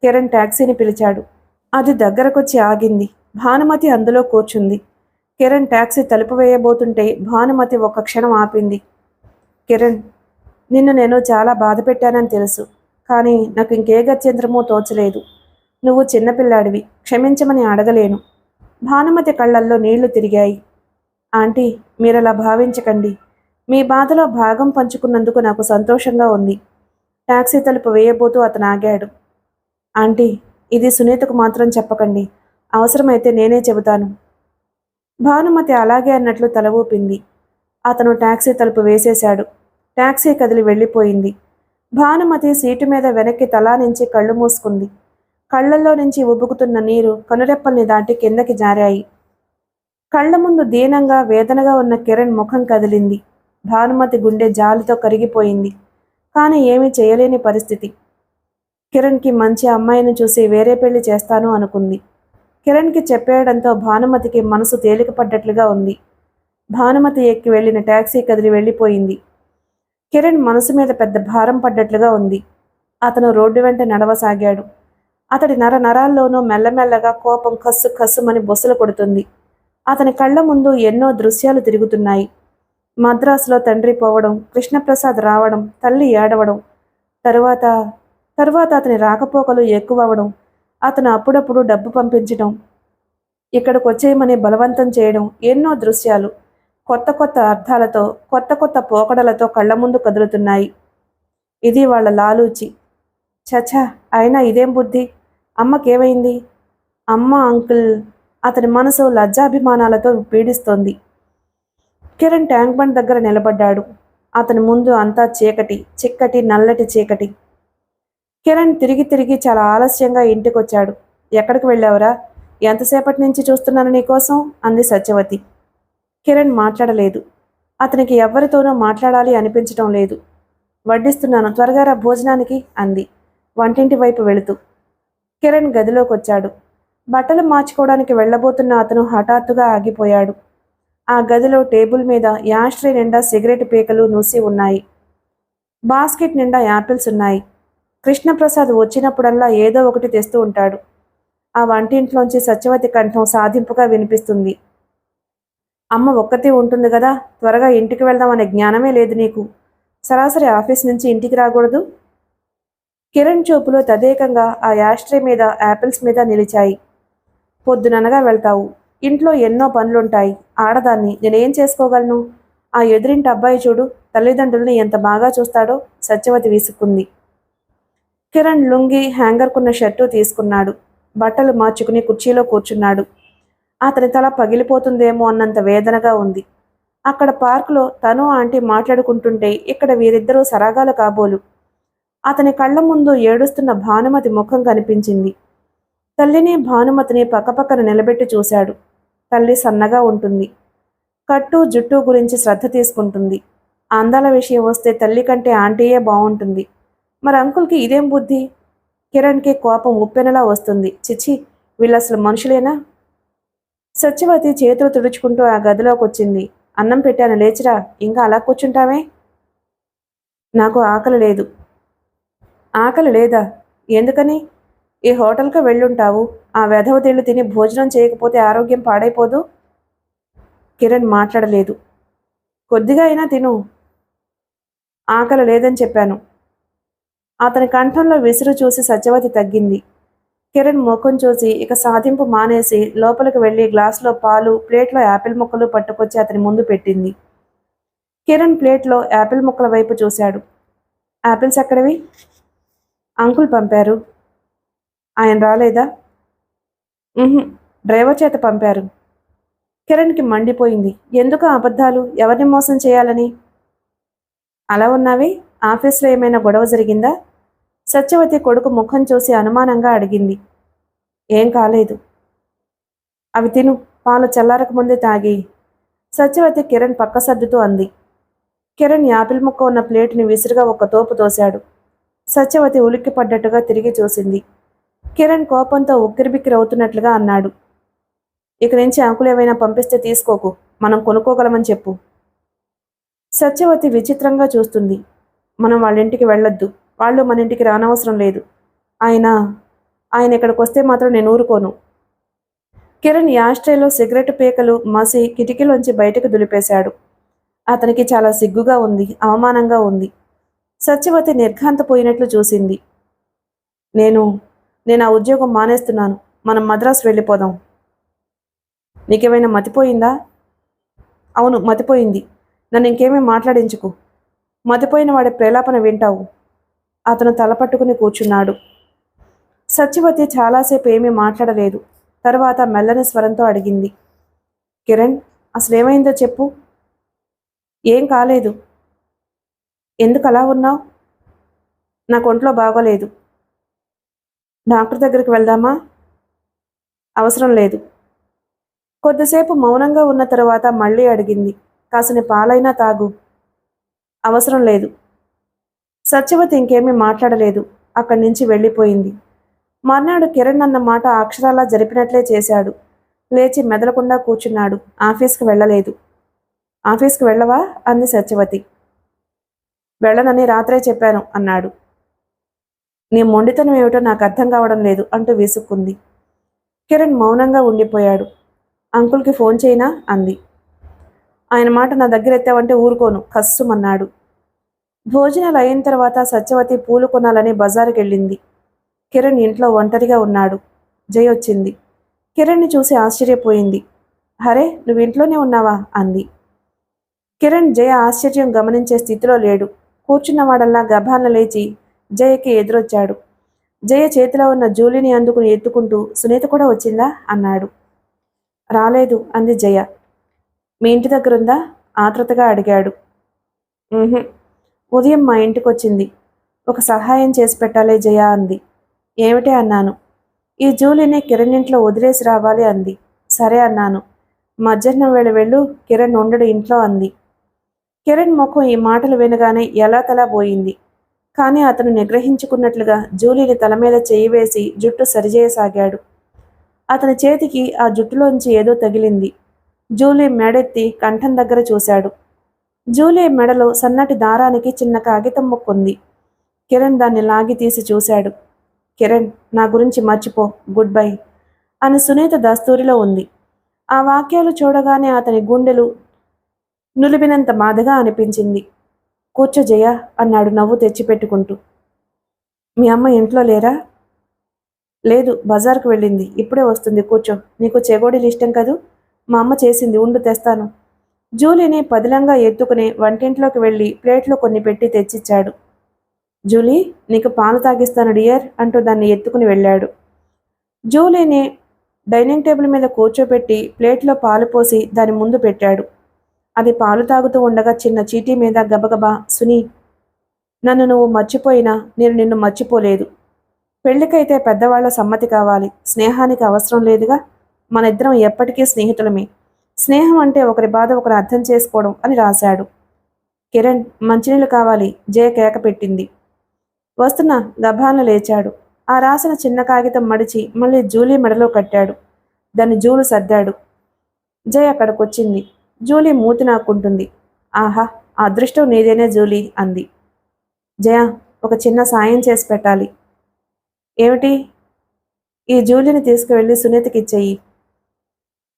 కిరణ్ టాక్సీని పిలిచాడు. అది దగ్గరకొచ్చి ఆగింది. భానుమతి అందులో కూర్చుంది. కిరణ్ టాక్సీ తలుపు వేయబోతుంటే భానుమతి ఒక్క క్షణం ఆపింది. కిరణ్, నిన్ను నేను చాలా బాధ పెట్టానని తెలుసు. కానీ నాకు ఇంకే గత్యంతరమూ తోచలేదు. నువ్వు చిన్నపిల్లాడివి, క్షమించమని అడగలేను. భానుమతి కళ్ళల్లో నీళ్లు తిరిగాయి. ఆంటీ, మీరలా భావించకండి. మీ బాధలో భాగం పంచుకున్నందుకు నాకు సంతోషంగా ఉంది. టాక్సీ తలుపు వేయబోతూ అతను ఆగాడు. ఆంటీ, ఇది సునీతకు మాత్రం చెప్పకండి. అవసరమైతే నేనే చెబుతాను. భానుమతి అలాగే అన్నట్లు తల ఊపింది. అతను టాక్సీ తలుపు వేసేశాడు. టాక్సీ కదిలి వెళ్ళిపోయింది. భానుమతి సీటు మీద వెనక్కి తలా నుంచి కళ్ళు మూసుకుంది. కళ్లల్లో నుంచి ఉబుకుతున్న నీరు కనురెప్పల్ని దాటి కిందకి జారాయి. కళ్ల ముందు దీనంగా వేదనగా ఉన్న కిరణ్ ముఖం కదిలింది. భానుమతి గుండె జాలితో కరిగిపోయింది. కానీ ఏమీ చేయలేని పరిస్థితి. కిరణ్కి మంచి అమ్మాయిని చూసి వేరే పెళ్లి చేస్తాను అనుకుంది. కిరణ్కి చెప్పేయడంతో భానుమతికి మనసు తేలికపడ్డట్లుగా ఉంది. భానుమతి ఎక్కి వెళ్లిన టాక్సీ కదిలి వెళ్ళిపోయింది. కిరణ్ మనసు మీద పెద్ద భారం పడ్డట్లుగా ఉంది. అతను రోడ్డు వెంట నడవసాగాడు. అతడి నరాల్లోనూ మెల్లమెల్లగా కోపం కస్సు కస్సుమని బొసలు కొడుతుంది. అతని కళ్ల ముందు ఎన్నో దృశ్యాలు తిరుగుతున్నాయి. మద్రాసులో తండ్రి పోవడం, కృష్ణప్రసాద్ రావడం, తల్లి ఏడవడం, తరువాత అతని రాకపోకలు ఎక్కువవడం, అతను అప్పుడప్పుడు డబ్బు పంపించడం, ఇక్కడికి వచ్చేయమని బలవంతం చేయడం, ఎన్నో దృశ్యాలు కొత్త కొత్త అర్థాలతో, కొత్త కొత్త పోకడలతో కళ్ల ముందు కదులుతున్నాయి. ఇది వాళ్ళ లాలూచి. చచా, అయినా ఇదేం బుద్ధి? అమ్మకేమైంది? అమ్మ, అంకుల్. అతని మనసు లజ్జాభిమానాలతో పీడిస్తోంది. కిరణ్ ట్యాంక్ బండ్ దగ్గర నిలబడ్డాడు. అతని ముందు అంతా చీకటి, చిక్కటి నల్లటి చీకటి. కిరణ్ తిరిగి తిరిగి చాలా ఆలస్యంగా ఇంటికొచ్చాడు. ఎక్కడికి వెళ్ళావురా? ఎంతసేపటి నుంచి చూస్తున్నాను నీకోసం అంది సత్యవతి. కిరణ్ మాట్లాడలేదు. అతనికి ఎవ్వరితోనూ మాట్లాడాలి అనిపించటం లేదు. వడ్డిస్తున్నాను, త్వరగా రా భోజనానికి అంది వంటింటి వైపు వెళుతూ. కిరణ్ గదిలోకొచ్చాడు. బట్టలు మార్చుకోవడానికి వెళ్లబోతున్న అతను హఠాత్తుగా ఆగిపోయాడు. ఆ గదిలో టేబుల్ మీద యాష్ట్రే నిండా సిగరెట్ పీకలు నూసి ఉన్నాయి. బాస్కెట్ నిండా యాపిల్స్ ఉన్నాయి. కృష్ణప్రసాద్ వచ్చినప్పుడల్లా ఏదో ఒకటి తెస్తూ ఉంటాడు. ఆ వంటింట్లోంచి సత్యవతి కంఠం సాధింపుగా వినిపిస్తుంది. అమ్మ ఒక్కతే ఉంటుంది కదా, త్వరగా ఇంటికి వెళ్దామనే జ్ఞానమే లేదు నీకు. సరాసరి ఆఫీస్ నుంచి ఇంటికి రాకూడదు? కిరణ్ చూపులో తదేకంగా ఆ యాష్ట్రే మీద, యాపిల్స్ మీద నిలిచాయి. పొద్దుననగా వెళ్తావు. ఇంట్లో ఎన్నో పనులుంటాయి. ఆడదాన్ని నేనేం చేసుకోగలను? ఆ ఎదురింటి అబ్బాయి చూడు, తల్లిదండ్రుల్ని ఎంత బాగా చూస్తాడో సత్యవతి విసుక్కుంది. కిరణ్ లుంగి, హ్యాంగర్కున్న షర్టు తీసుకున్నాడు. బట్టలు మార్చుకుని కుర్చీలో కూర్చున్నాడు. అతని తల పగిలిపోతుందేమో అన్నంత వేదనగా ఉంది. అక్కడ పార్కులో తను ఆంటీ మాట్లాడుకుంటుంటే ఇక్కడ వీరిద్దరూ సరాగాలు కాబోలు. అతని కళ్ల ముందు ఏడుస్తున్న భానుమతి ముఖం కనిపించింది. తల్లిని, భానుమతిని పక్కపక్కన నిలబెట్టి చూశాడు. తల్లి సన్నగా ఉంటుంది. కట్టు, జుట్టు గురించి శ్రద్ధ తీసుకుంటుంది. అందాల విషయం వస్తే తల్లి కంటే ఆంటీయే బాగుంటుంది. మరి అంకుల్కి ఇదేం బుద్ధి? కిరణ్కి కోపం ఉప్పెనలా వస్తుంది. చిచ్చి, వీళ్ళసలు మనుషులేనా? సత్యవతి చేతులు తుడుచుకుంటూ ఆ గదిలోకి వచ్చింది. అన్నం పెట్టాను, లేచిరా. ఇంకా అలా కూర్చుంటావే? నాకు ఆకలి లేదు. ఆకలి లేదా? ఎందుకని? ఈ హోటల్కి వెళ్ళుంటావు. ఆ వెధవతీళ్లు తిని భోజనం చేయకపోతే ఆరోగ్యం పాడైపోదు. కిరణ్ మాట్లాడలేదు. కొద్దిగా అయినా తిను. ఆకలి లేదని చెప్పాను. అతని కంఠంలో విసురు చూసి సత్యవతి తగ్గింది. కిరణ్ ముఖం చూసి ఇక సాధింపు మానేసి లోపలికి వెళ్ళి గ్లాసులో పాలు, ప్లేట్లో యాపిల్ ముక్కలు పట్టుకొచ్చి అతని ముందు పెట్టింది. కిరణ్ ప్లేట్లో యాపిల్ ముక్కల వైపు చూశాడు. యాపిల్స్ ఎక్కడవి? అంకుల్ పంపారు. ఆయన రాలేదా? ఉహుం, డ్రైవర్ చేత పంపారు. కిరణ్కి మండిపోయింది. ఎందుకు ఆ అబద్ధాలు? ఎవరిని మోసం చేయాలని? అలా ఉన్నావే, ఆఫీస్లో ఏమైనా గొడవ జరిగిందా? సత్యవతి కొడుకు ముఖం చూసి అనుమానంగా అడిగింది. ఏం కాలేదు. అవి తిను, పాలు చల్లారక ముందే తాగి. సత్యవతి కిరణ్ పక్క సర్దుతూ అంది. కిరణ్ యాపిల్ ముక్క ఉన్న ప్లేటుని విసురుగా ఒక తోపు తోశాడు. సత్యవతి ఉలిక్కి పడ్డట్టుగా తిరిగి చూసింది. కిరణ్ కోపంతో ఉక్కిరిబిక్కిరి అవుతున్నట్లుగా అన్నాడు. ఇక నుంచి ఆకులు ఏవైనా పంపిస్తే తీసుకోకు, మనం కొనుక్కోగలమని చెప్పు. సత్యవతి విచిత్రంగా చూస్తుంది. మనం వాళ్ళ ఇంటికి వెళ్ళొద్దు, వాళ్ళు మన ఇంటికి రానవసరం లేదు. ఆయన ఆయన ఇక్కడికి వస్తే మాత్రం నేను ఊరుకోను. కిరణ్ యాస్ట్రేలో సిగరెట్ పీకలు మసి కిటికీలోంచి బయటకు దులిపేశాడు. అతనికి చాలా సిగ్గుగా ఉంది, అవమానంగా ఉంది. సత్యవతి నిర్ఘాంతపోయినట్లు చూసింది. నేను నేను ఆ ఉద్యోగం మానేస్తున్నాను. మనం మద్రాసు వెళ్ళిపోదాం. నీకేమైనా మతిపోయిందా? అవును, మతిపోయింది. నన్ను ఇంకేమీ మాట్లాడించుకు. మతిపోయిన వాడి ప్రేలాపన వింటావు. అతను తలపట్టుకుని కూర్చున్నాడు. సత్యవతి చాలాసేపు ఏమీ మాట్లాడలేదు. తర్వాత మెల్లని స్వరంతో అడిగింది. కిరణ్, అసలేమైందో చెప్పు. ఏం కాలేదు. ఎందుకు అలా ఉన్నావు? నాకు ఒంట్లో బాగోలేదు. డాక్టర్ దగ్గరికి వెళ్దామా? అవసరం లేదు. కొద్దిసేపు మౌనంగా ఉన్న తరువాత మళ్ళీ అడిగింది. కాసిని పాలైనా తాగు. అవసరం లేదు. సత్యవతి ఇంకేమీ మాట్లాడలేదు. అక్కడి నుంచి వెళ్ళిపోయింది. మర్నాడు కిరణ్ అన్న మాట అక్షరాలా జరిపినట్లే చేశాడు. లేచి మెదలకుండా కూర్చున్నాడు. ఆఫీస్కి వెళ్ళలేదు. ఆఫీస్కి వెళ్ళవా? అంది సత్యవతి. వెళ్ళనని రాత్రే చెప్పాను అన్నాడు. నీ మొండితనం ఏమిటో నాకు అర్థం కావడం లేదు అంటూ విసుక్కుంది. కిరణ్ మౌనంగా ఉండిపోయాడు. అంకుల్కి ఫోన్ చేయినా అంది. ఆయన మాట నా దగ్గర ఎత్తావంటే ఊరుకోను కస్సుమన్నాడు. భోజనాలు అయిన తర్వాత సత్యవతి పూలు కొనాలని బజారుకి వెళ్ళింది. కిరణ్ ఇంట్లో ఒంటరిగా ఉన్నాడు. జయ వచ్చింది. కిరణ్ని చూసి ఆశ్చర్యపోయింది. హరే, నువ్వు ఇంట్లోనే ఉన్నావా అంది. కిరణ్ జయ ఆశ్చర్యం గమనించే స్థితిలో లేడు. కూర్చున్నవాడల్లా గభాన లేచి జయకి ఎదురొచ్చాడు. జయ చేతిలో ఉన్న జూలీని అందుకుని ఎత్తుకుంటూ సునీత కూడా వచ్చిందా అన్నాడు. రాలేదు అంది జయ. మీ ఇంటి దగ్గరుందా? ఆతృతగా అడిగాడు. ఉదయం మా ఇంటికి వచ్చింది. ఒక సహాయం చేసి పెట్టాలే జయ అంది. ఏమిటి అన్నాను. ఈ జూలీని కిరణ్ ఇంట్లో వదిలేసి రావాలి అంది. సరే అన్నాను. మధ్యాహ్నం వేళ వెళ్ళు, కిరణ్ ఉండడు ఇంట్లో అంది. కిరణ్ ముఖం ఈ మాటలు వినగానే ఎలా తలా పోయింది. కానీ అతను నిగ్రహించుకున్నట్లుగా జూలీని తల మీద చేయి వేసి జుట్టు సరిచేయసాగాడు. అతని చేతికి ఆ జుట్టులోంచి ఏదో తగిలింది. జూలీ మెడెత్తి కంఠం దగ్గర చూశాడు. జూలీ మెడలో సన్నటి దారానికి చిన్న కాగితం ముక్కుంది. కిరణ్ దాన్ని లాగి తీసి చూశాడు. కిరణ్, నా గురించి మర్చిపో, గుడ్ బై అని సునీత దస్తూరిలో ఉంది. ఆ వాక్యాలు చూడగానే అతని గుండెలు నులిపినంత బాధగా అనిపించింది. కూర్చో జయ అన్నాడు నవ్వు తెచ్చిపెట్టుకుంటూ. మీ అమ్మ ఇంట్లో లేరా? లేదు, బజార్కు వెళ్ళింది. ఇప్పుడే వస్తుంది, కూర్చో. నీకు చెగోడీలు ఇష్టం కదూ? మా అమ్మ చేసింది, ఉండు తెస్తాను. జూలీని పదిలంగా ఎత్తుకుని వంటింట్లోకి వెళ్ళి ప్లేట్లో కొన్ని పెట్టి తెచ్చిచ్చాడు. జూలీ, నీకు పాలు తాగిస్తాను డియర్ అంటూ దాన్ని ఎత్తుకుని వెళ్ళాడు. జూలీని డైనింగ్ టేబుల్ మీద కూర్చోబెట్టి ప్లేట్లో పాలు పోసి దాని ముందు పెట్టాడు. అది పాలు తాగుతూ ఉండగా చిన్న చీటీ మీద గబగబా, సునీ, నన్ను నువ్వు మర్చిపోయినా నేను నిన్ను మర్చిపోలేదు. పెళ్లికైతే పెద్దవాళ్ల సమ్మతి కావాలి, స్నేహానికి అవసరం లేదుగా. మన ఇద్దరం ఎప్పటికీ స్నేహితులమే. స్నేహం అంటే ఒకరి బాధ ఒకరు అర్థం చేసుకోవడం అని రాశాడు. కిరణ్, మంచినీళ్ళు కావాలి, జయ కేక పెట్టింది. వస్తున్నా గభాన లేచాడు. ఆ రాసిన చిన్న కాగితం మడిచి మళ్ళీ జూలీ మెడలో కట్టాడు. దాన్ని జూలు సర్దాడు. జయ అక్కడికొచ్చింది. జూలీ మూతి నాక్కుంటుంది. ఆహా, ఆ అదృష్టం నీదేనే జూలీ అంది. జయ, ఒక చిన్న సాయం చేసి పెట్టాలి. ఏమిటి? ఈ జూలీని తీసుకువెళ్ళి సునీతకిచ్చేయి.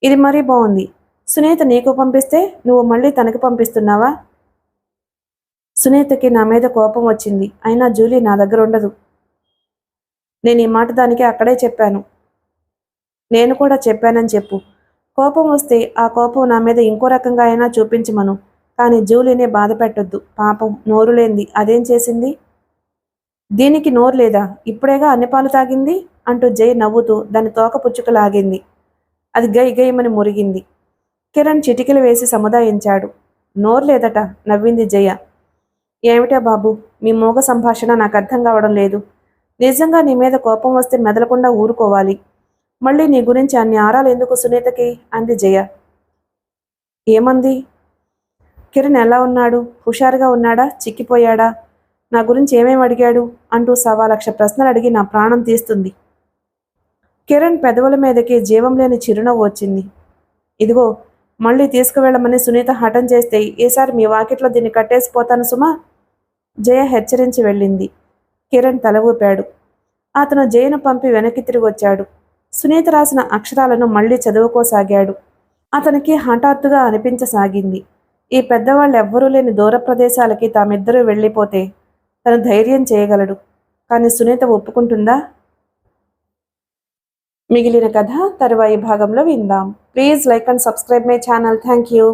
ఇది మరీ బాగుంది. సునీత నీకు పంపిస్తే నువ్వు మళ్ళీ తనకి పంపిస్తున్నావా? సునీతకి నా మీద కోపం వచ్చింది. అయినా జూలీ నా దగ్గర ఉండదు. నేను ఈ మాట దానికి అక్కడే చెప్పాను. నేను కూడా చెప్పానని చెప్పు. కోపం వస్తే ఆ కోపం నా మీద ఇంకో రకంగా అయినా చూపించమను. కానీ జూలీనే బాధ పెట్టొద్దు. పాపం, నోరు లేంది. అదేం చేసింది? దీనికి నోరు లేదా? ఇప్పుడేగా అన్ని పాలు తాగింది. అంటూ జయ నవ్వుతూ దాని తోక పుచ్చుకు లాగింది. అది గై గైమని మురిగింది. కిరణ్ చిటికెలు వేసి సముదాయించాడు. నోరు లేదట, నవ్వింది జయ. ఏమిటా బాబు, మీ మూగ సంభాషణ నాకు అర్థం కావడం లేదు. నిజంగా నీ మీద కోపం వస్తే మెదలకుండా ఊరుకోవాలి. మళ్ళీ నీ గురించి అన్ని ఆరాలు ఎందుకు సునీతకి అంది జయ. ఏమంది? కిరణ్ ఎలా ఉన్నాడు? హుషారుగా ఉన్నాడా? చిక్కిపోయాడా? నా గురించి ఏమేమి అడిగాడు అంటూ 1,00,000 ప్రశ్నలు అడిగి నా ప్రాణం తీస్తుంది. కిరణ్ పెదవుల మీదకి జీవం లేని చిరునవ్వు వచ్చింది. ఇదిగో, మళ్ళీ తీసుకువెళ్ళమని సునీత హఠం చేస్తే ఈసారి మీ వాకిట్లో దీన్ని కట్టేసిపోతాను సుమా. జయ హెచ్చరించి వెళ్ళింది. కిరణ్ తల ఊపాడు. అతను జయను పంపి వెనక్కి తిరిగి వచ్చాడు. సునీత రాసిన అక్షరాలను మళ్లీ చదువుకోసాగాడు. అతనికి హఠాత్తుగా అనిపించసాగింది, ఈ పెద్దవాళ్ళెవ్వరూ లేని దూర ప్రదేశాలకి తామిద్దరూ వెళ్ళిపోతే తను ధైర్యం చేయగలడు. కానీ సునీత ఒప్పుకుంటుందా? మిగిలిన కథ తరువాయి భాగంలో విందాం. Please like and subscribe my channel. Thank you.